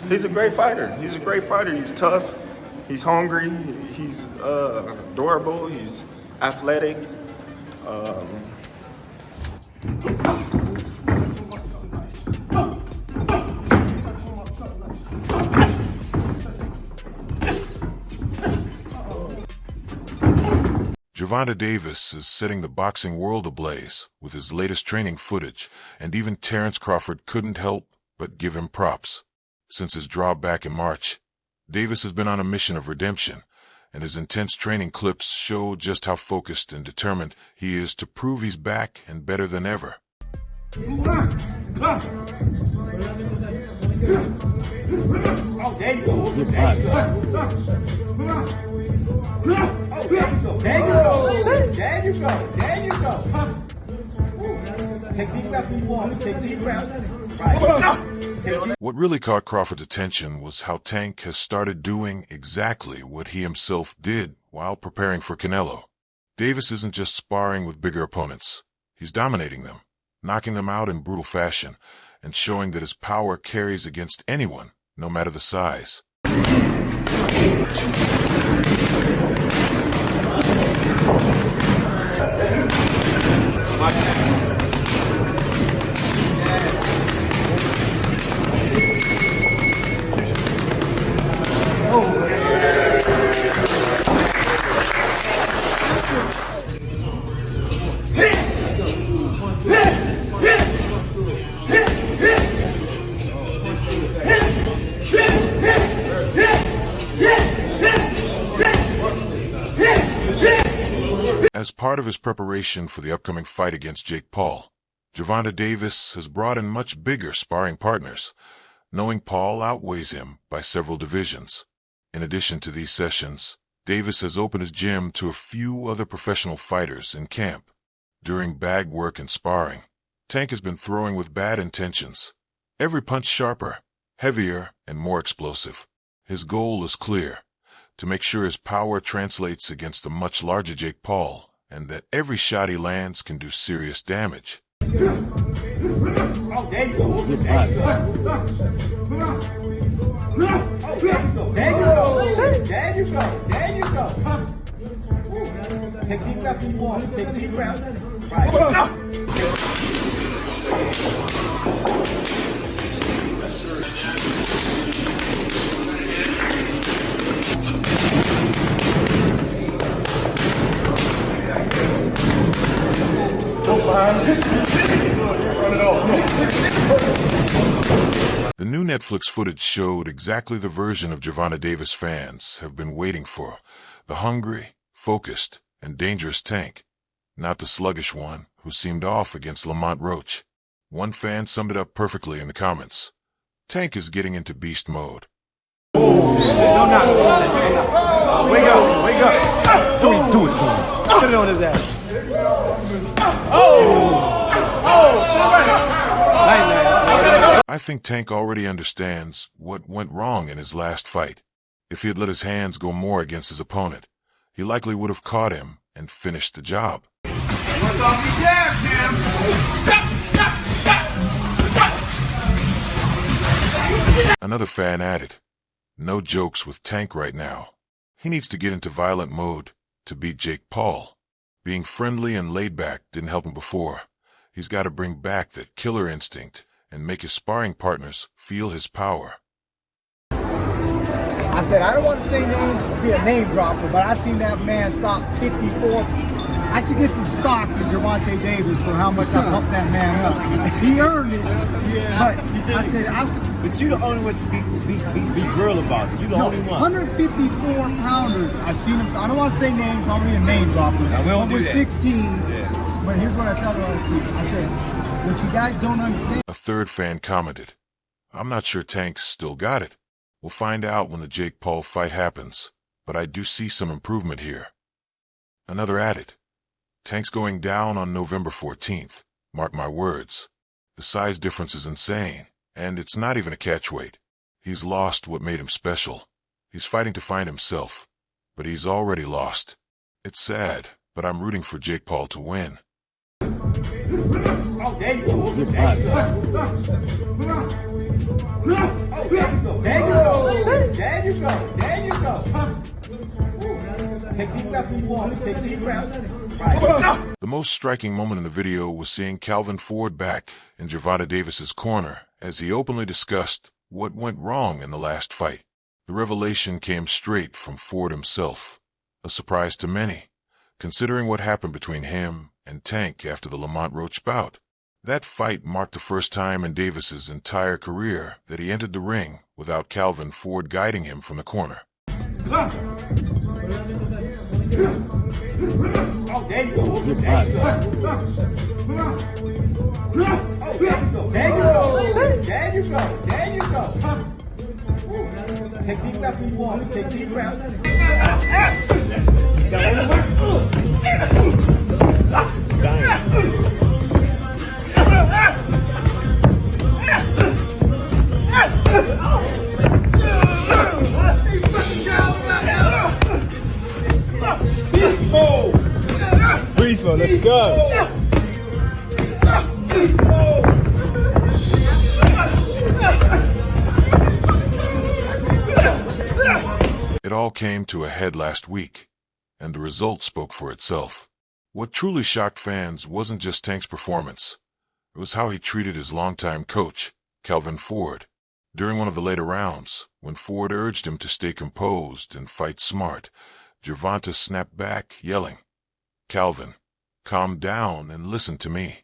He's a great fighter. He's a great fighter. He's tough. He's hungry. He's adorable. He's athletic. Gervonta Davis is setting the boxing world ablaze with his latest training footage, and even Terence Crawford couldn't help but give him props. Since his draw back in March, Davis has been on a mission of redemption, and his intense training clips show just how focused and determined he is to prove he's back and better than ever. Oh, there you go. There you go. Take deep breath when you walk. Take deep breath. Right. What really caught Crawford's attention was how Tank has started doing exactly what he himself did while preparing for Canelo. Davis isn't just sparring with bigger opponents. He's dominating them, knocking them out in brutal fashion, and showing that his power carries against anyone, no matter the size. As part of his preparation for the upcoming fight against Jake Paul, Gervonta Davis has brought in much bigger sparring partners, knowing Paul outweighs him by several divisions. In addition to these sessions, Davis has opened his gym to a few other professional fighters in camp. During bag work and sparring, Tank has been throwing with bad intentions, every punch sharper, heavier, and more explosive. His goal is clear: to make sure his power translates against the much larger Jake Paul, and that every shot he lands can do serious damage. Oh, there you go. There you go. Take deep breath when you walk. Take deep breath. Right. The new Netflix footage showed exactly the version of Gervonta Davis fans have been waiting for: the hungry, focused, and dangerous Tank, not the sluggish one who seemed off against Lamont Roach. One fan summed it up perfectly in the comments: Tank is getting into beast mode. Wake up. Do it to him. Put it on his ass. I think Tank already understands what went wrong in his last fight. If he had let his hands go more against his opponent, he likely would have caught him and finished the job. Another fan added, "No jokes with Tank right now. He needs to get into violent mode to beat Jake Paul. Being friendly and laid back didn't help him before. He's got to bring back that killer instinct and make his sparring partners feel his power." I said, I don't want to say names, be a name dropper, but I seen that man stop 54. I should get some stock in Gervonta Davis for how much I pumped that man up. He earned it. But I said, But you the only one to be real about it. You the only one. 154 pounders. I've seen him. I don't want to say names. I don't need a name dropper. No, we don't do Over that. 16. Yeah. But here's what I tell other people. I said, what you guys don't understand. A third fan commented, "I'm not sure Tank's still got it. We'll find out when the Jake Paul fight happens, but I do see some improvement here." Another added, "Tank's going down on November 14th. Mark my words. The size difference is insane, and it's not even a catchweight. He's lost what made him special. He's fighting to find himself, but he's already lost. It's sad, but I'm rooting for Jake Paul to win." Oh, there you go. you go. There you go. Take deep breaths when you walk. Take deep breaths. Right. The most striking moment in the video was seeing Calvin Ford back in Gervonta Davis's corner as he openly discussed what went wrong in the last fight. The revelation came straight from Ford himself, a surprise to many, considering what happened between him and Tank after the Lamont Roach bout. That fight marked the first time in Davis's entire career that he entered the ring without Calvin Ford guiding him from the corner. Oh, there you go. There you go. Oh, there you go. There you go. There you go. There you go. Take deep breaths when you walk. Take deep breaths. Breezeball, let's go. It all came to a head last week, and the result spoke for itself. What truly shocked fans wasn't just Tank's performance. It was how he treated his longtime coach, Calvin Ford. During one of the later rounds, when Ford urged him to stay composed and fight smart, Gervonta snapped back, yelling, "Calvin, calm down and listen to me."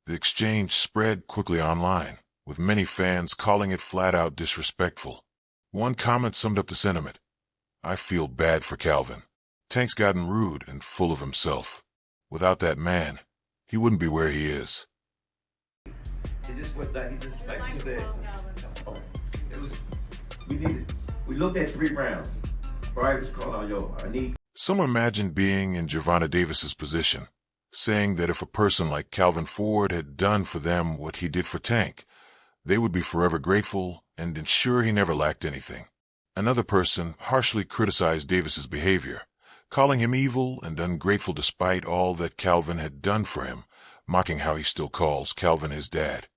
The exchange spread quickly online, with many fans calling it flat-out disrespectful. One comment summed up the sentiment: "I feel bad for Calvin. Tank's gotten rude and full of himself. Without that man, he wouldn't be where he is." It just went like you said. It was we looked at 3 rounds. Brian was calling out, I need. Some imagined being in Gervonta Davis's position, saying that if a person like Calvin Ford had done for them what he did for Tank, they would be forever grateful and ensure he never lacked anything. Another person harshly criticized Davis's behavior, calling him evil and ungrateful despite all that Calvin had done for him, mocking how he still calls Calvin his dad.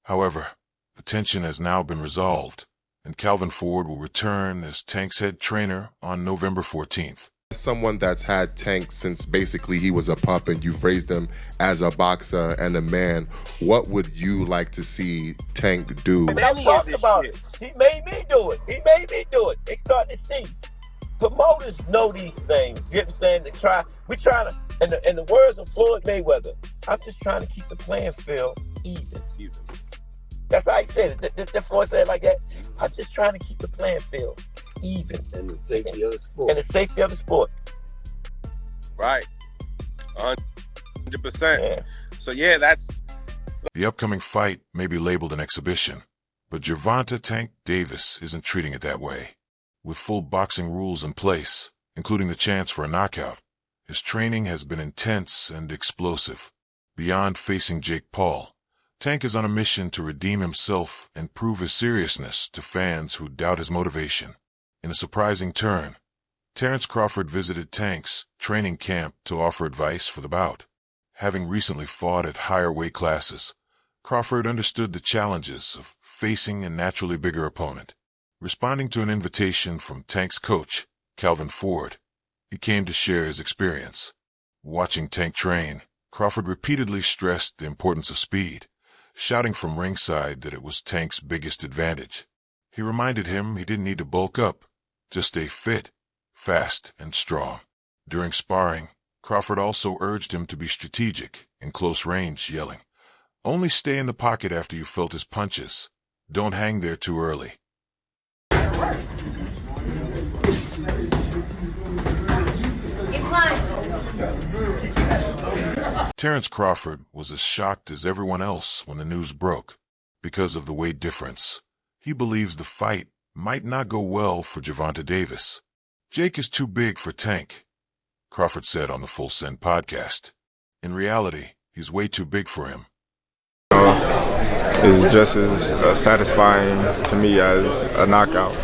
However, the tension has now been resolved, and Calvin Ford will return as Tank's head trainer on November 14th. Someone that's had Tank since basically he was a pup and you've raised him as a boxer and a man, what would you like to see Tank do? I'm talking about it. He made me do it. They start to see. Promoters know these things. You know what I'm saying? We trying to, in the words of Floyd Mayweather, I'm just trying to keep the playing field even. That's how he said it. That Floyd said it like that. I'm just trying to keep the playing field even. And the safety of the sport. And the safety of the sport. Right. 100%. Yeah. So, yeah, that's... The upcoming fight may be labeled an exhibition, but Gervonta "Tank" Davis isn't treating it that way. With full boxing rules in place, including the chance for a knockout, his training has been intense and explosive. Beyond facing Jake Paul, Tank is on a mission to redeem himself and prove his seriousness to fans who doubt his motivation. In a surprising turn, Terence Crawford visited Tank's training camp to offer advice for the bout. Having recently fought at higher weight classes, Crawford understood the challenges of facing a naturally bigger opponent. Responding to an invitation from Tank's coach, Calvin Ford, he came to share his experience. Watching Tank train, Crawford repeatedly stressed the importance of speed, shouting from ringside that it was Tank's biggest advantage. He reminded him he didn't need to bulk up, just stay fit, fast, and strong. During sparring, Crawford also urged him to be strategic in close range, yelling, "Only stay in the pocket after you felt his punches. Don't hang there too early." Terence Crawford was as shocked as everyone else when the news broke. Because of the weight difference, he believes the fight might not go well for Gervonta Davis. "Jake is too big for Tank," Crawford said on the Full Send podcast. In reality, he's way too big for him. It's just as satisfying to me as a knockout,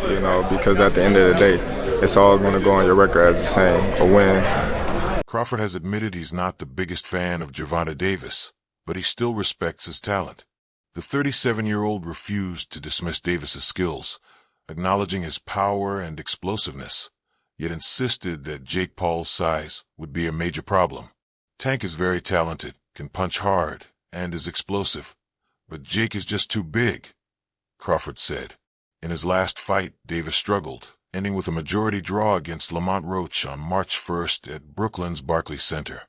because at the end of the day, it's all going to go on your record as the same, a win. Crawford has admitted he's not the biggest fan of Gervonta Davis, but he still respects his talent. The 37-year-old refused to dismiss Davis's skills, acknowledging his power and explosiveness, yet insisted that Jake Paul's size would be a major problem. Tank is very talented, can punch hard, and is explosive, but Jake is just too big, Crawford said. In his last fight, Davis struggled, ending with a majority draw against Lamont Roach on March 1st at Brooklyn's Barclays Center.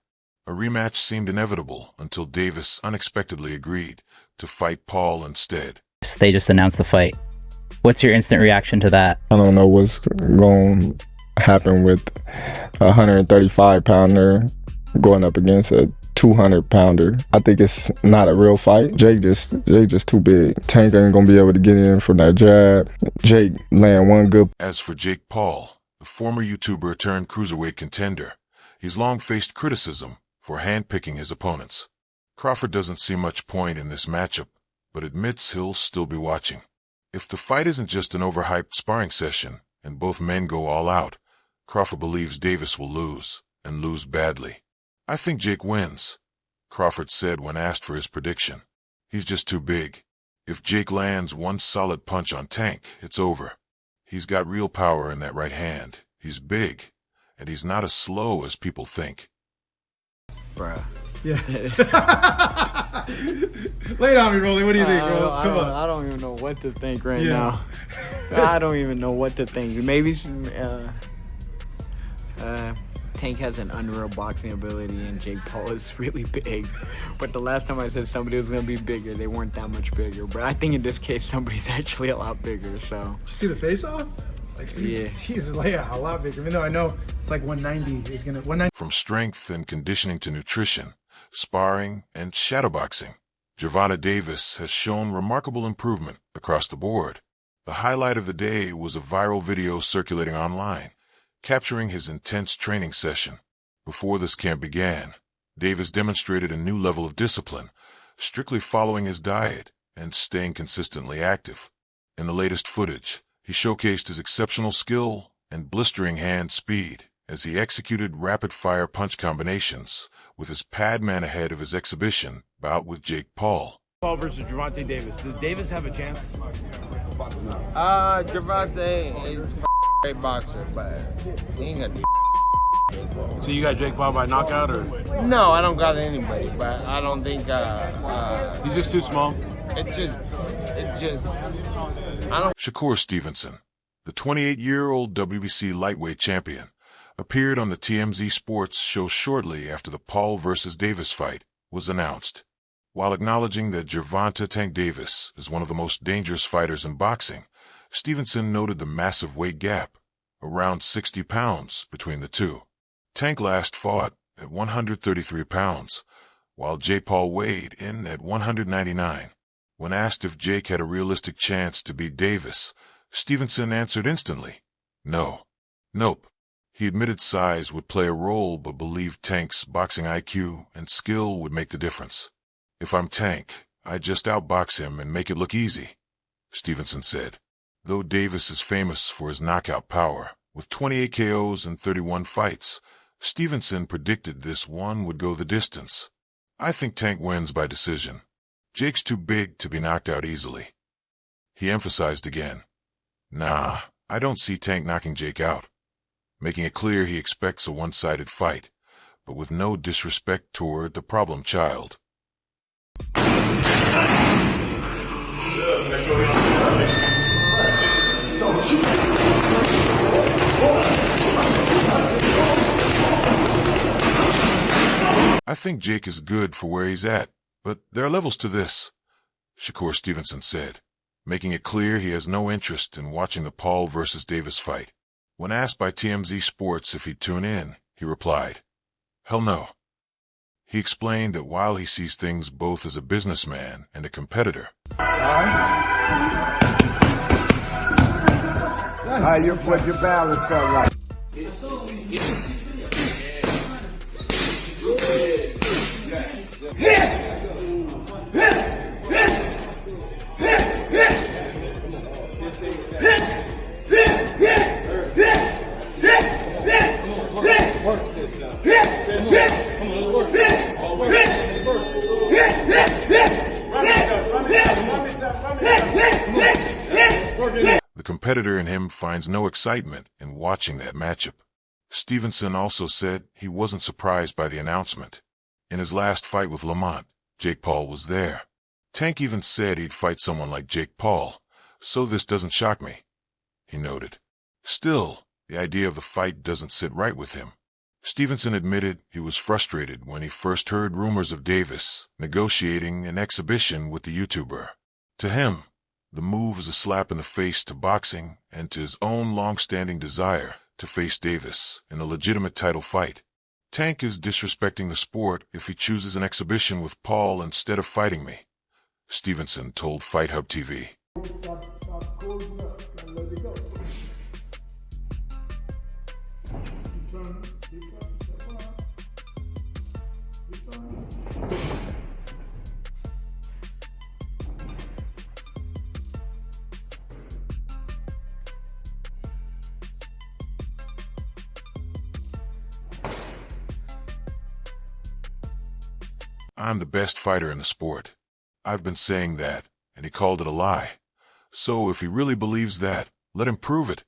A rematch seemed inevitable until Davis unexpectedly agreed to fight Paul instead. They just announced the fight. What's your instant reaction to that? I don't know what's going to happen with a 135-pounder going up against a 200-pounder. I think it's not a real fight. Jake just too big. Tank ain't gonna be able to get in from that jab. Jake land one good. As for Jake Paul, the former YouTuber turned cruiserweight contender, he's long faced criticism for handpicking his opponents. Crawford doesn't see much point in this matchup, but admits he'll still be watching. If the fight isn't just an overhyped sparring session and both men go all out, Crawford believes Davis will lose, and lose badly. I think Jake wins, Crawford said when asked for his prediction. He's just too big. If Jake lands one solid punch on Tank, it's over. He's got real power in that right hand. He's big, and he's not as slow as people think. Bruh. Yeah. Lay it on me, Rolly. What do you think, bro? Come on. I don't even know what to think right now. I don't even know what to think. Maybe some, Tank has an unreal boxing ability and Jake Paul is really big. But the last time I said somebody was going to be bigger, they weren't that much bigger. But I think in this case, somebody's actually a lot bigger, so. Did you see the face-off? Like, he's a lot bigger. Even though I know it's like 190. He's going to 190. From strength and conditioning to nutrition, sparring, and shadowboxing, Gervonta Davis has shown remarkable improvement across the board. The highlight of the day was a viral video circulating online, capturing his intense training session. Before this camp began, Davis demonstrated a new level of discipline, strictly following his diet and staying consistently active. In the latest footage, he showcased his exceptional skill and blistering hand speed as he executed rapid-fire punch combinations with his pad man ahead of his exhibition bout with Jake Paul. Paul versus Gervonta Davis. Does Davis have a chance? Gervonta is a great boxer, but he ain't gonna do. So you got Jake Paul by knockout, or? No, I don't got anybody, but I don't think he's just too small. It's just I don't. Shakur Stevenson, the 28-year-old WBC lightweight champion, appeared on the TMZ Sports show shortly after the Paul versus Davis fight was announced. While acknowledging that Gervonta Tank Davis is one of the most dangerous fighters in boxing, Stevenson noted the massive weight gap, around 60 pounds between the two. Tank last fought at 133 pounds, while Jake Paul weighed in at 199. When asked if Jake had a realistic chance to beat Davis, Stevenson answered instantly, no. Nope. He admitted size would play a role but believed Tank's boxing IQ and skill would make the difference. If I'm Tank, I'd just outbox him and make it look easy, Stevenson said. Though Davis is famous for his knockout power, with 28 KOs and 31 fights, Stevenson predicted this one would go the distance. I think Tank wins by decision. Jake's too big to be knocked out easily. He emphasized again, nah, I don't see Tank knocking Jake out, making it clear he expects a one-sided fight, but with no disrespect toward the problem child. I think Jake is good for where he's at, but there are levels to this, Shakur Stevenson said, making it clear he has no interest in watching the Paul versus Davis fight. When asked by TMZ Sports if he'd tune in, he replied, hell no. He explained that while he sees things both as a businessman and a competitor. How you put your balance felt like? The competitor in him finds no excitement in watching that matchup. Stevenson also said he wasn't surprised by the announcement. In his last fight with Lamont, Jake Paul was there. Tank even said he'd fight someone like Jake Paul, so this doesn't shock me, he noted. Still, the idea of the fight doesn't sit right with him. Stevenson admitted he was frustrated when he first heard rumors of Davis negotiating an exhibition with the YouTuber. To him, the move is a slap in the face to boxing and to his own long-standing desire to face Davis in a legitimate title fight. Tank is disrespecting the sport if he chooses an exhibition with Paul instead of fighting me, Stevenson told Fight Hub TV. I'm the best fighter in the sport. I've been saying that, and he called it a lie. So if he really believes that, let him prove it,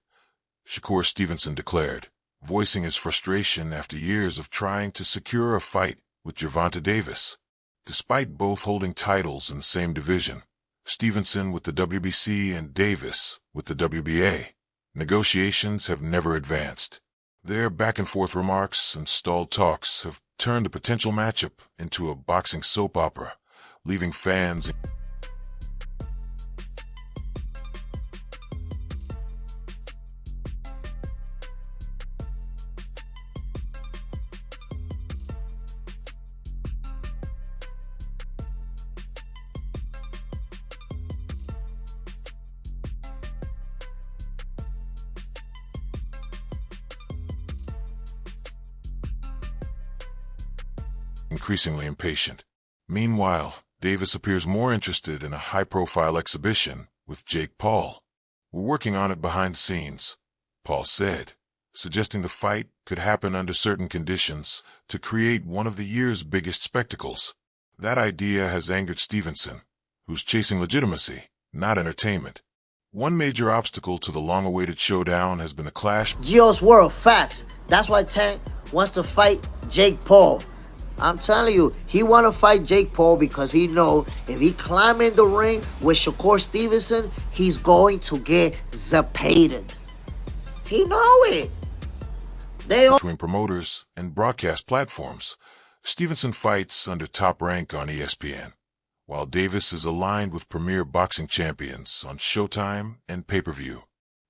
Shakur Stevenson declared, voicing his frustration after years of trying to secure a fight with Gervonta Davis. Despite both holding titles in the same division, Stevenson with the WBC and Davis with the WBA, negotiations have never advanced. Their back-and-forth remarks and stalled talks have turned a potential matchup into a boxing soap opera, leaving fans increasingly impatient. Meanwhile, Davis appears more interested in a high-profile exhibition with Jake Paul. We're working on it behind the scenes, Paul said, suggesting the fight could happen under certain conditions to create one of the year's biggest spectacles. That idea has angered Stevenson, who's chasing legitimacy, not entertainment. One major obstacle to the long-awaited showdown has been a clash. Geo's World Facts. That's why Tank wants to fight Jake Paul. I'm telling you, he want to fight Jake Paul because he know if he climb in the ring with Shakur Stevenson, he's going to get zapated. He know it. Between promoters and broadcast platforms, Stevenson fights under Top Rank on ESPN, while Davis is aligned with premier boxing champions on Showtime and pay-per-view.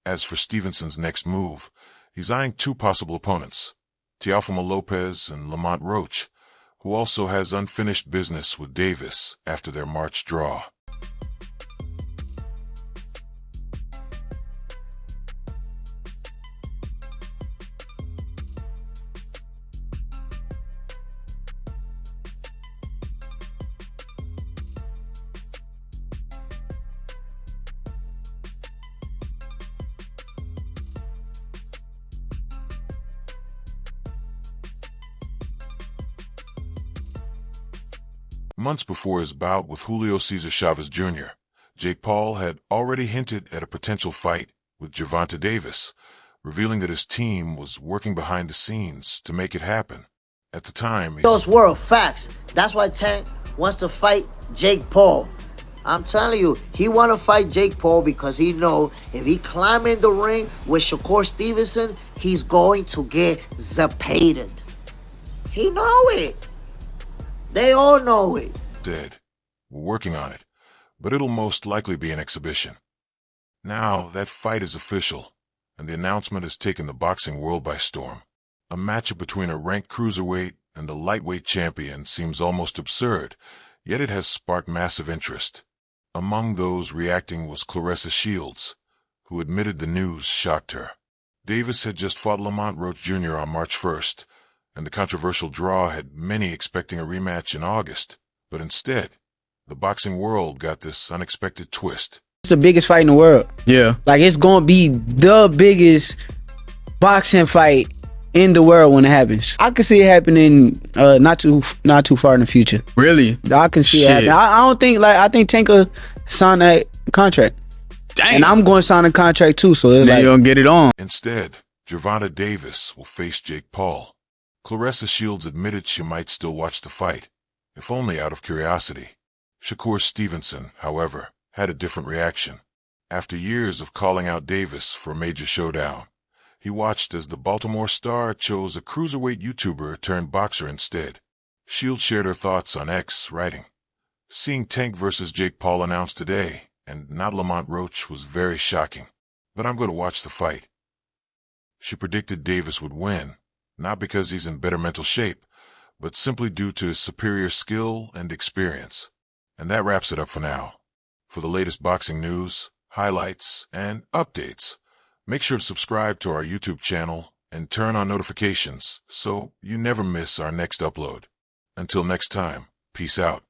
As for Stevenson's next move, he's eyeing two possible opponents, Teofimo Lopez and Lamont Roach, who also has unfinished business with Davis after their March draw. Months before his bout with Julio Cesar Chavez Jr., Jake Paul had already hinted at a potential fight with Gervonta Davis, revealing that his team was working behind the scenes to make it happen. At the time, Those World Facts. That's why Tank wants to fight Jake Paul. I'm telling you, he want to fight Jake Paul because he know if he climb in the ring with Shakur Stevenson, he's going to get zapated. He know it. They all know it. Dead. We're working on it, but it'll most likely be an exhibition. Now, that fight is official, and the announcement has taken the boxing world by storm. A matchup between a ranked cruiserweight and a lightweight champion seems almost absurd, yet it has sparked massive interest. Among those reacting was Claressa Shields, who admitted the news shocked her. Davis had just fought Lamont Roach Jr. on March 1st, and the controversial draw had many expecting a rematch in August. But instead, the boxing world got this unexpected twist. It's the biggest fight in the world. Yeah. Like, it's going to be the biggest boxing fight in the world when it happens. I can see it happening not too far in the future. Really? I can see it happening. I don't think, I think Tank will sign that contract. And I'm going to sign a contract too, so it's like, you gonna get it on. Instead, Gervonta Davis will face Jake Paul. Claressa Shields admitted she might still watch the fight, if only out of curiosity. Shakur Stevenson, however, had a different reaction. After years of calling out Davis for a major showdown, he watched as the Baltimore star chose a cruiserweight YouTuber turned boxer instead. Shields shared her thoughts on X, writing, "Seeing Tank versus Jake Paul announced today, and not Lamont Roach, was very shocking, but I'm going to watch the fight." She predicted Davis would win, not because he's in better mental shape, but simply due to his superior skill and experience. And that wraps it up for now. For the latest boxing news, highlights, and updates, make sure to subscribe to our YouTube channel and turn on notifications so you never miss our next upload. Until next time, peace out.